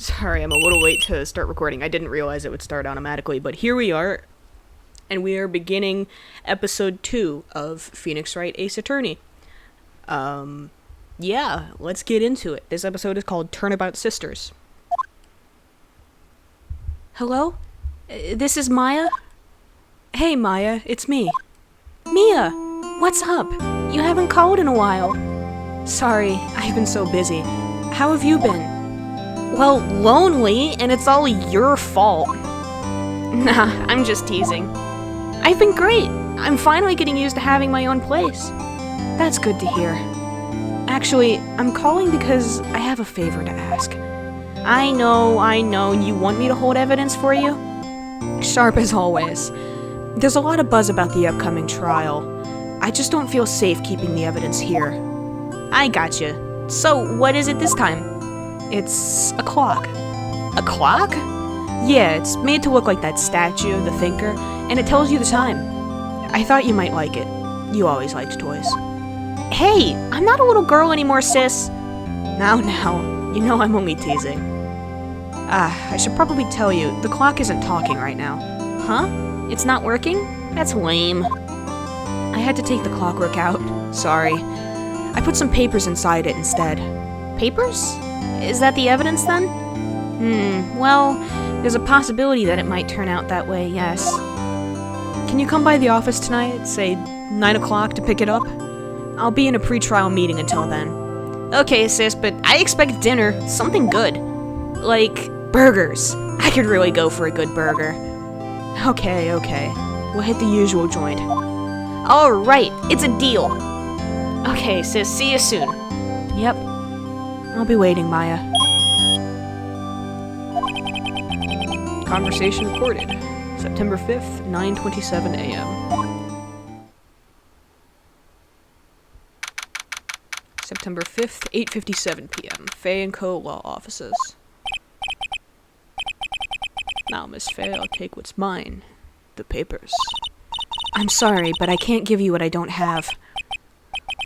Sorry, I'm a little late to start recording. I didn't realize it would start automatically, but here we are, and we are beginning episode 2 of Phoenix Wright Ace Attorney. Yeah, let's get into it. This episode is called Turnabout Sisters. Hello? This is Maya? Hey, Maya, it's me. Mia, what's up? You haven't called in a while. Sorry, I've been so busy. How have you been? Well, lonely, and it's all your fault. Nah, I'm just teasing. I've been great. I'm finally getting used to having my own place. That's good to hear. Actually, I'm calling because I have a favor to ask. I know, you want me to hold evidence for you? Sharp as always. There's a lot of buzz about the upcoming trial. I just don't feel safe keeping the evidence here. I gotcha. So, what is it this time? It's a clock. A clock? Yeah, it's made to look like that statue, the Thinker, and it tells you the time. I thought you might like it. You always liked toys. Hey, I'm not a little girl anymore, sis. Now, you know I'm only teasing. I should probably tell you, the clock isn't talking right now. Huh? It's not working? That's lame. I had to take the clockwork out. Sorry. I put some papers inside it instead. Papers? Is that the evidence then? Well, there's a possibility that it might turn out that way, yes. Can you come by the office tonight, say 9 o'clock, to pick it up? I'll be in a pre-trial meeting until then. Okay, sis, but I expect dinner, something good. Like, burgers. I could really go for a good burger. Okay. We'll hit the usual joint. Alright, it's a deal. Okay, sis, see you soon. Yep. I'll be waiting, Maya. Conversation recorded. September 5th, 9:27 a.m. September 5th, 8:57 p.m. Fay & Co. Law Offices. Now, Miss Fay, I'll take what's mine. The papers. I'm sorry, but I can't give you what I don't have.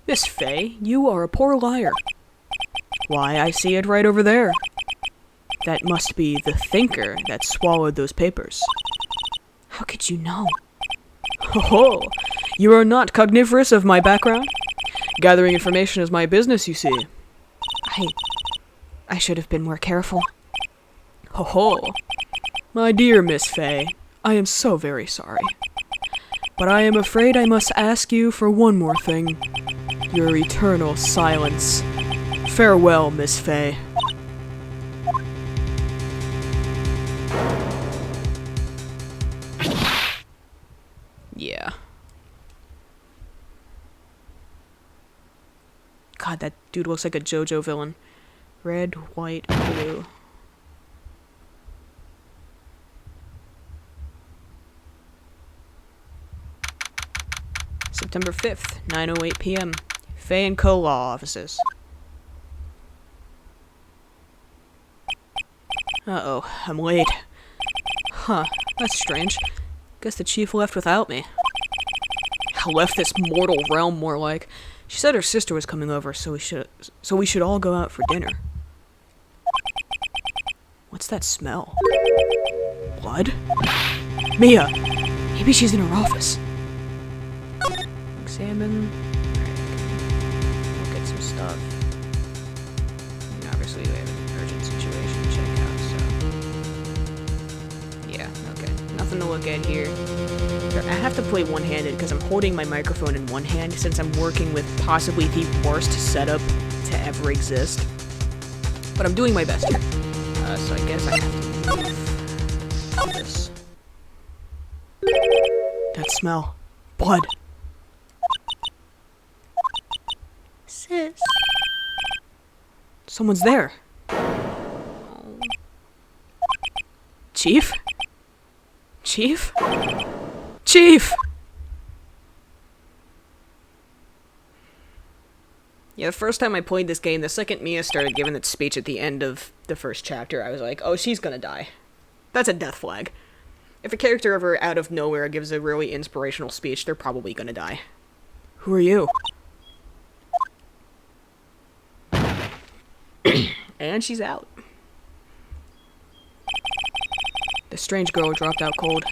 Miss Fay, you are a poor liar. Why, I see it right over there. That must be the Thinker that swallowed those papers. How could you know? Ho! You are not cognivorous of my background? Gathering information is my business, you see. I should have been more careful. Ho! My dear Miss Fay, I am so very sorry. But I am afraid I must ask you for one more thing. Your eternal silence. Farewell, Miss Fay. Yeah. God, that dude looks like a JoJo villain. Red, white, blue. September 5th, 9:08 p.m. Fay & Co. Law Offices. Uh-oh, I'm late. Huh, that's strange. Guess the chief left without me. Left this mortal realm, more like. She said her sister was coming over, so we should all go out for dinner. What's that smell? Blood? Mia! Maybe she's in her office. Examine. Look at some stuff. Obviously, we have an urgent situation to check out, so. Yeah, okay. Nothing to look at here. I have to play one-handed because I'm holding my microphone in one hand since I'm working with possibly the worst setup to ever exist. But I'm doing my best here. So I guess I have to move this. That smell. Blood. Sis. Someone's there. Oh. Chief? Chief? Chief! Yeah, the first time I played this game, the second Mia started giving that speech at the end of the first chapter, I was like, oh, she's gonna die. That's a death flag. If a character ever out of nowhere gives a really inspirational speech, they're probably gonna die. Who are you? And she's out. The strange girl dropped out cold.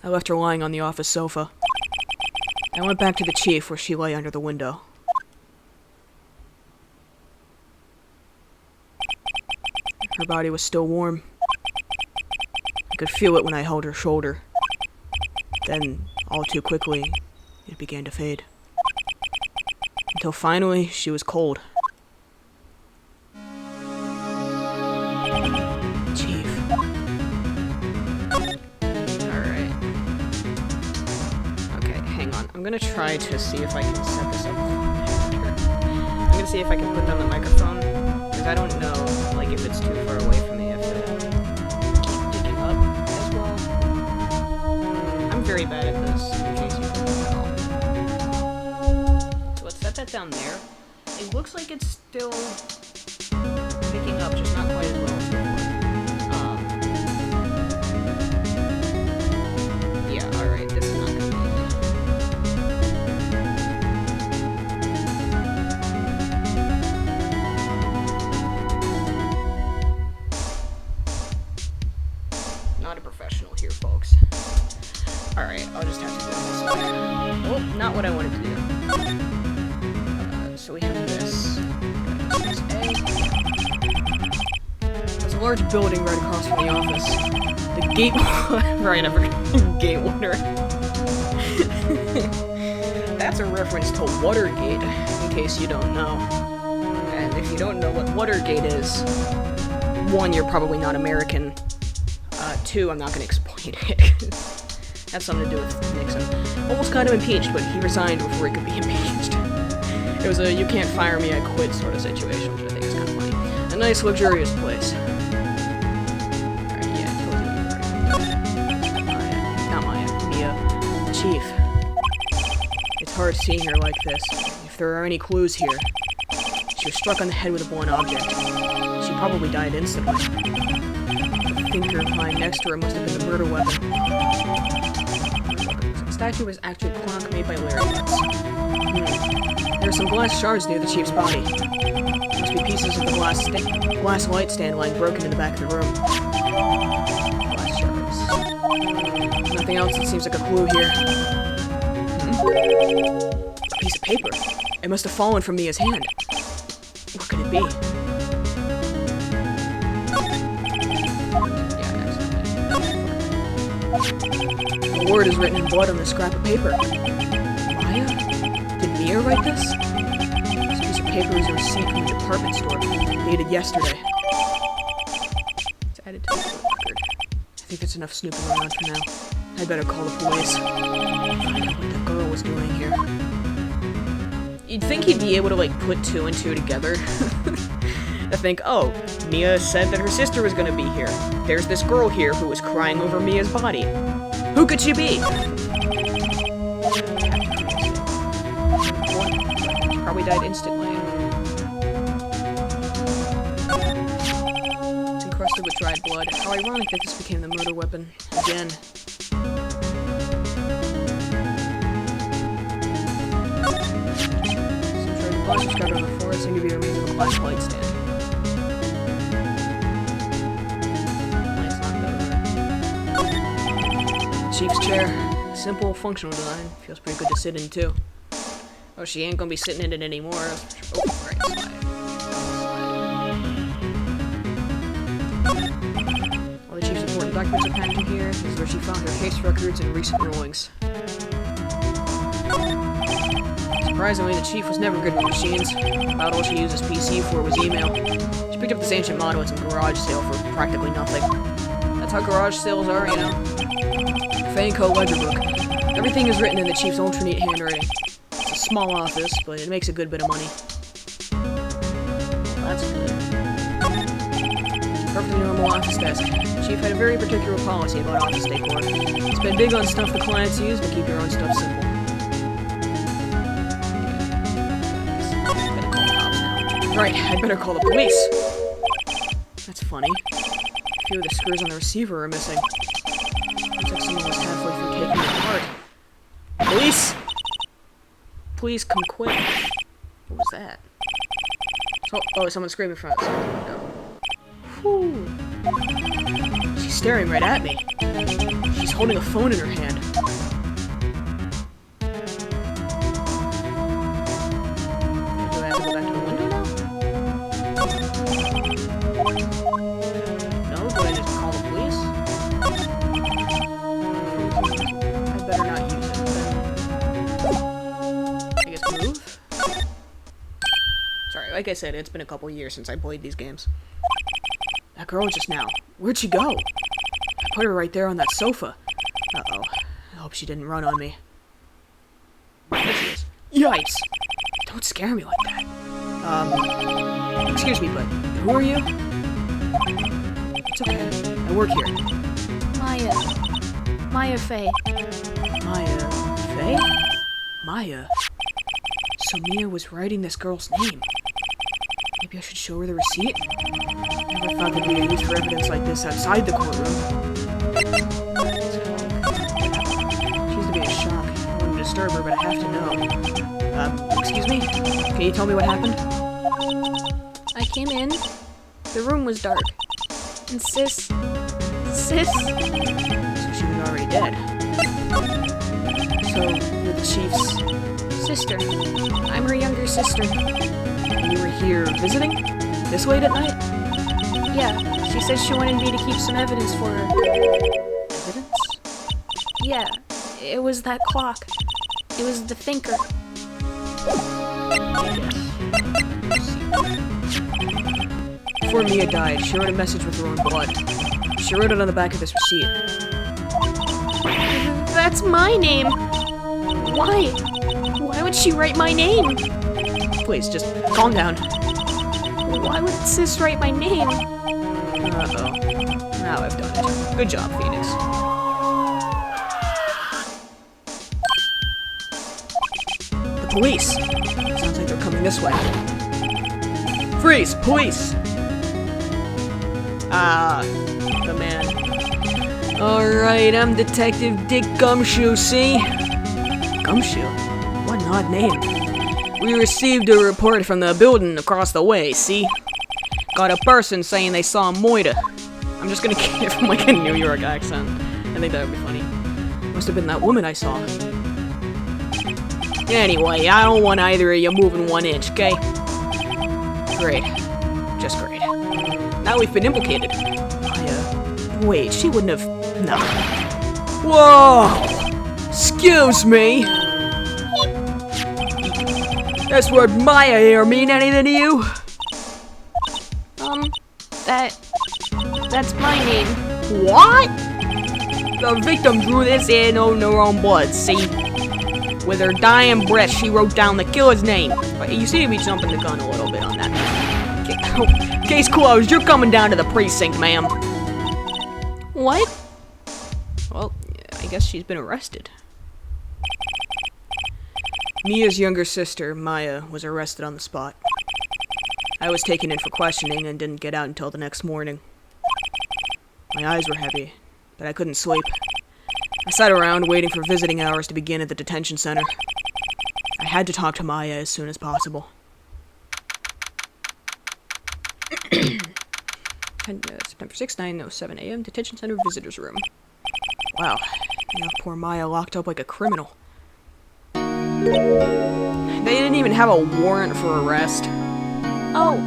I left her lying on the office sofa. I went back to the chief where she lay under the window. Her body was still warm. I could feel it when I held her shoulder. Then, all too quickly, it began to fade. Until finally, she was cold. Chief. Alright. Okay, hang on. I'm gonna try to see if I can set this up. I'm gonna see if I can put it on the microphone, because I don't know, like, if it's too far away from me, if it keeps picking up as well. I'm very bad at this, in case you couldn't tell. So let's set that down there. It looks like it's still picking up, just not quite as well as before. Yeah, alright, this is not gonna be not a professional here, folks. Alright, I'll just have to do this. Oh, not what I wanted to do. So we have this. This A. There's a large building right across from the office. The gate... right, I forgot. Gate water. That's a reference to Watergate, in case you don't know. And if you don't know what Watergate is, 1, you're probably not American. 2, I'm not going to explain it. Has something to do with Nixon. Almost got him impeached, but he resigned before he could be impeached. It was a you can't fire me, I quit sort of situation, which I think is kind of funny. A nice, luxurious place. Alright, yeah, not Maya, Mia. Chief. It's hard seeing her like this. If there are any clues here. She was struck on the head with a blunt object. She probably died instantly. The thinker lying next to her must have been the murder weapon. The statue was actually a clock made by Larry. There are some glass shards near the chief's body. There must be pieces of the glass light stand lying broken in the back of the room. Glass shards. Nothing else that seems like a clue here. A piece of paper. It must have fallen from Mia's hand. What could it be? A word is written in blood on this scrap of paper. Maya? Did Mia write this? This piece of paper is a receipt from the department store, dated yesterday. It's added to the record. I think that's enough snooping around for now. I'd better call the police. Find out what that girl was doing here. You'd think he'd be able to, like, put 2 and 2 together. I think, oh, Mia said that her sister was gonna be here. There's this girl here who was crying over Mia's body. Who could she be? She probably died instantly. It's encrusted with dried blood. How ironic that this became the murder weapon. Again. Some shred of blood scattered on the floor seem to be the remains of a glass light stand. Chief's chair. Simple, functional design. Feels pretty good to sit in, too. Oh, she ain't gonna be sitting in it anymore. Oh, right, slide. All the chief's important documents are packed in here. This is where she found her case records and recent rulings. Surprisingly, the chief was never good with machines. About all she used his PC for was email. She picked up this ancient model at some garage sale for practically nothing. That's how garage sales are, you know? Fanco ledger book. Everything is written in the chief's ultra-neat handwriting. It's a small office, but it makes a good bit of money. That's good. Perfectly normal office desk. The chief had a very particular policy about office decor. Spend big on stuff the clients use, but keep your own stuff simple. Right, I'd better call the police. That's funny. A few of the screws on the receiver are missing. Looks like someone was halfway through taking it apart. Police! Please come quick. What was that? Oh, someone's screaming from outside the window. Whew. She's staring right at me. She's holding a phone in her hand. Do I have to go back to the window now? No? Do I just call the police? I better not use it. I guess move? Sorry, like I said, it's been a couple years since I played these games. That girl just now. Where'd she go? I put her right there on that sofa. Uh-oh. I hope she didn't run on me. There she is. Yikes! Don't scare me like that. Excuse me, but who are you? It's okay. I work here. Maya. Maya Fey. Maya Fey? Maya? So Mia was writing this girl's name. Maybe I should show her the receipt? Never thought there'd be a use for evidence like this outside the courtroom. She's to be in shock. I wouldn't disturb her, but I have to know. Excuse me? Can you tell me what happened? I came in. The room was dark. And Sis... So she was already dead. So, you're the chief's... sister. I'm her younger sister. And you were here visiting? This late at night? Yeah, she said she wanted me to keep some evidence for her. Evidence? Yeah, it was that clock. It was the thinker. Before Mia died, she wrote a message with her own blood. She wrote it on the back of this receipt. That's my name! Why? Why would she write my name? Please, just calm down. Why would Sis write my name? Uh-oh. Now I've done it. Good job, Phoenix. The police! Sounds like they're coming this way. Freeze! Police! Ah, the man. Alright, I'm Detective Dick Gumshoe, see? Gumshoe? What an odd name. We received a report from the building across the way, see? Got a person saying they saw Moira. I'm just gonna give him like a New York accent. I think that would be funny. Must have been that woman I saw. Anyway, I don't want either of you moving 1 inch, okay? Great. Just great. Now we've been implicated. Wait, she wouldn't have... No. Whoa! Excuse me! That's word Maya here mean anything to you? That's my name. What? The victim drew this in on her own blood, see? With her dying breath, she wrote down the killer's name. You seem to be jumping the gun a little bit on that. Case closed. You're coming down to the precinct, ma'am. What? Well, I guess she's been arrested. Mia's younger sister, Maya, was arrested on the spot. I was taken in for questioning and didn't get out until the next morning. My eyes were heavy, but I couldn't sleep. I sat around waiting for visiting hours to begin at the detention center. I had to talk to Maya as soon as possible. September 6, 9:07 a.m. Detention Center Visitors Room. Wow, you have poor Maya locked up like a criminal. They didn't even have a warrant for arrest. Oh,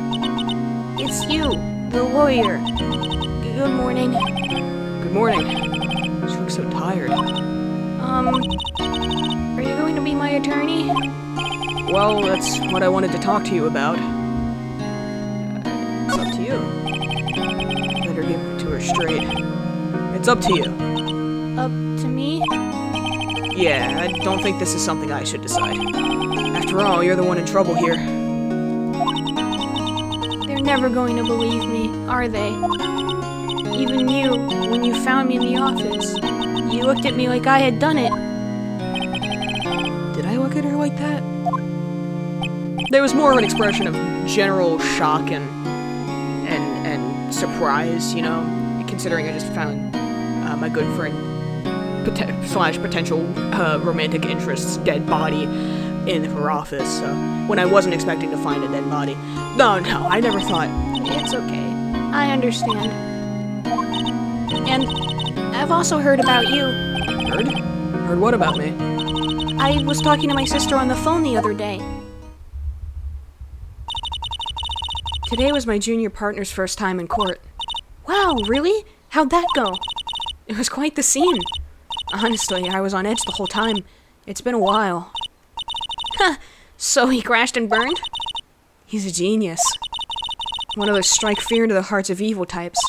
it's you, the lawyer. Good morning. Good morning. She looks so tired. Are you going to be my attorney? Well, that's what I wanted to talk to you about. It's up to you. Better give it to her straight. It's up to you. Up to me? Yeah, I don't think this is something I should decide. After all, you're the one in trouble here. They're never going to believe me, are they? Even you, when you found me in the office, you looked at me like I had done it. Did I look at her like that? There was more of an expression of general shock and surprise, you know, considering I just found my good friend slash potential romantic interest's dead body in her office, when I wasn't expecting to find a dead body. No, I never thought. It's okay. I understand. And I've also heard about you. Heard? Heard what about me? I was talking to my sister on the phone the other day. Today was my junior partner's first time in court. Wow, really? How'd that go? It was quite the scene. Honestly, I was on edge the whole time. It's been a while. Huh, so he crashed and burned? He's a genius. One of those strike fear into the hearts of evil types.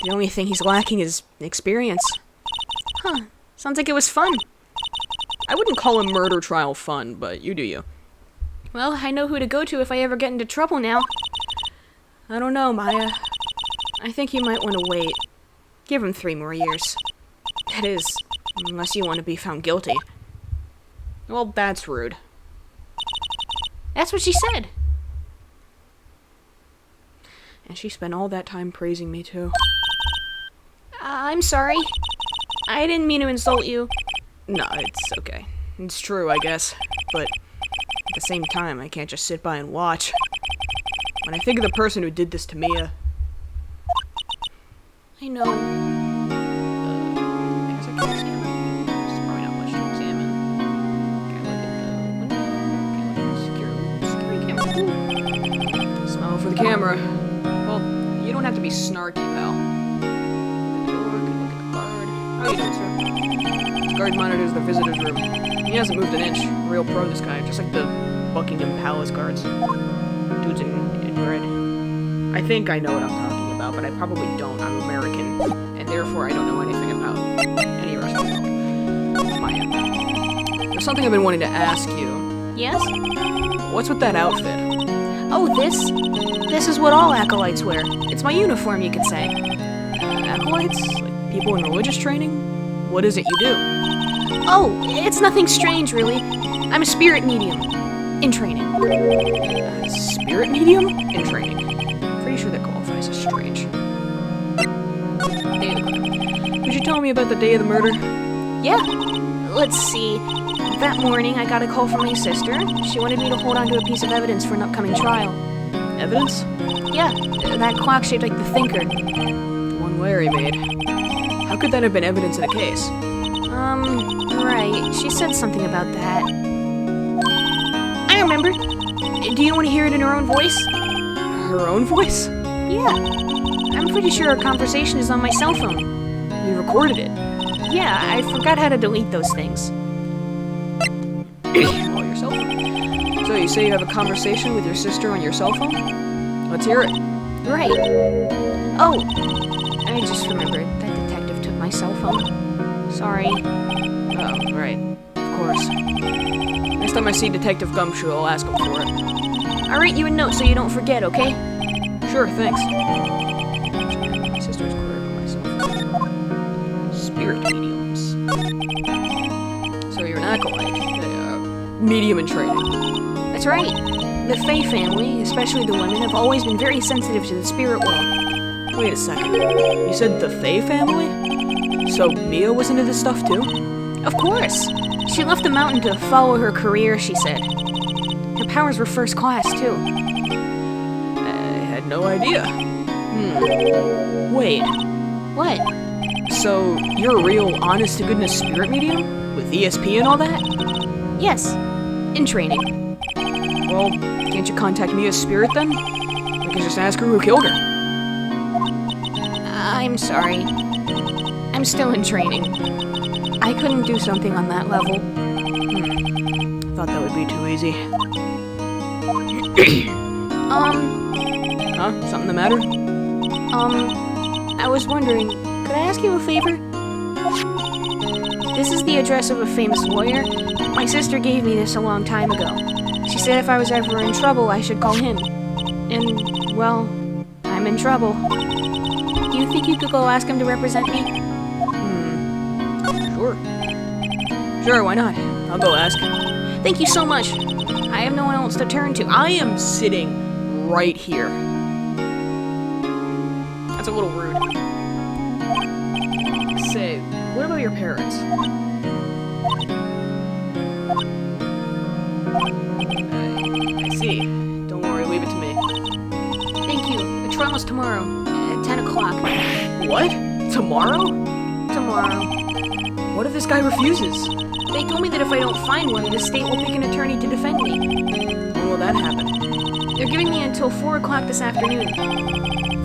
The only thing he's lacking is experience. Huh, sounds like it was fun. I wouldn't call a murder trial fun, but you do you. Well, I know who to go to if I ever get into trouble now. I don't know, Maya. I think you might want to wait. Give him 3 more years. That is, unless you want to be found guilty. Well, that's rude. That's what she said. And she spent all that time praising me, too. I'm sorry. I didn't mean to insult you. No, it's okay. It's true, I guess. But at the same time, I can't just sit by and watch. When I think of the person who did this to Mia... I know. I guess I can't examine. There's probably not much to examine. Can I look at the window? Can I look at the security camera? Ooh. Smile for the camera. Well, you don't have to be snarky, pal. The door, can look at the guard. How you doing, sir? This guard monitors the visitor's room. He hasn't moved an inch. Real pro, this guy. Just like the Buckingham Palace guards. Dudes in red. I think I know what I'm talking about, but I probably don't. I'm American, and therefore I don't know anything about any Russian folk. Maya, there's something I've been wanting to ask you. Yes? What's with that outfit? Oh, this? This is what all acolytes wear. It's my uniform, you could say. Acolytes? Like people in religious training? What is it you do? Oh, it's nothing strange, really. I'm a spirit medium. In training. Spirit medium? In training. Pretty sure that qualifies as strange. Day of the murder. Could you tell me about the day of the murder? Yeah. Let's see. That morning, I got a call from my sister. She wanted me to hold on to a piece of evidence for an upcoming trial. Evidence? Yeah, that clock shaped like the thinker. The one Larry made. How could that have been evidence in a case? Right. She said something about that. I remember. Do you want to hear it in her own voice? Her own voice? Yeah. I'm pretty sure our conversation is on my cell phone. You recorded it? Yeah, I forgot how to delete those things. Oh, your cell phone. So you say you have a conversation with your sister on your cell phone? Let's hear it. Right. Oh, I just remembered that detective took my cell phone. Sorry. Oh, right. Of course. Next time I see Detective Gumshoe, I'll ask him for it. I'll write you a note so you don't forget, okay? Sure, thanks. My sister's query on my cell phone. Spirit mediums. So you're an acolyte. Medium in training. That's right. The Fae family, especially the women, have always been very sensitive to the spirit world. Wait a second. You said the Fae family? So Mia was into this stuff too? Of course. She left the mountain to follow her career, she said. Her powers were first class, too. I had no idea. Wait. What? So you're a real honest-to-goodness spirit medium? With ESP and all that? Yes. In training. Well, can't you contact Mia's spirit then? We can just ask her who killed her. I'm sorry. I'm still in training. I couldn't do something on that level. Thought that would be too easy. Huh? Something the matter? I was wondering, could I ask you a favor? This is the address of a famous lawyer. My sister gave me this a long time ago. She said if I was ever in trouble, I should call him. And, well, I'm in trouble. Do you think you could go ask him to represent me? Sure. Sure, why not? I'll go ask. Thank you so much. I have no one else to turn to. I am sitting right here. That's a little rude. Say, what about your parents? I see. Don't worry, leave it to me. Thank you. The trial's tomorrow at 10 o'clock. What? Tomorrow? Tomorrow. What if this guy refuses? They told me that if I don't find one, the state will pick an attorney to defend me. When will that happen? They're giving me until 4 o'clock this afternoon.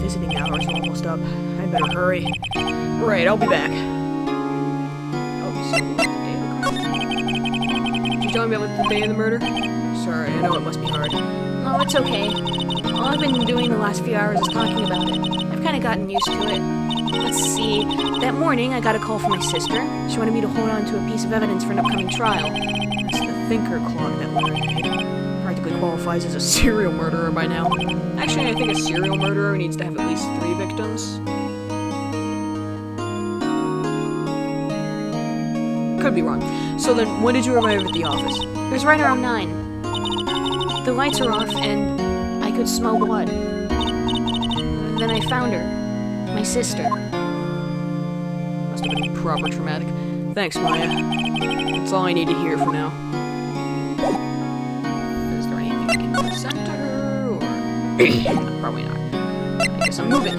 Visiting hours are almost up. I better hurry. Right, I'll be back. Oh, so what the day of the crime? Did you tell me about the day of the murder? Sorry, I know it must be hard. Oh, it's okay. All I've been doing the last few hours is talking about it. I've kind of gotten used to it. Let's see. That morning, I got a call from my sister. She wanted me to hold on to a piece of evidence for an upcoming trial. That's the thinker clock that Larry made. Practically qualifies as a serial murderer by now. Actually, I think a serial murderer needs to have at least 3 victims. Could be wrong. So then, when did you arrive at the office? It was right around 9. The lights are off, and I could smell blood. Then I found her. My sister. Must have been proper traumatic. Thanks, Maya. That's all I need to hear for now. Is there anything I can send to her, or... Probably not. I guess I'm moving.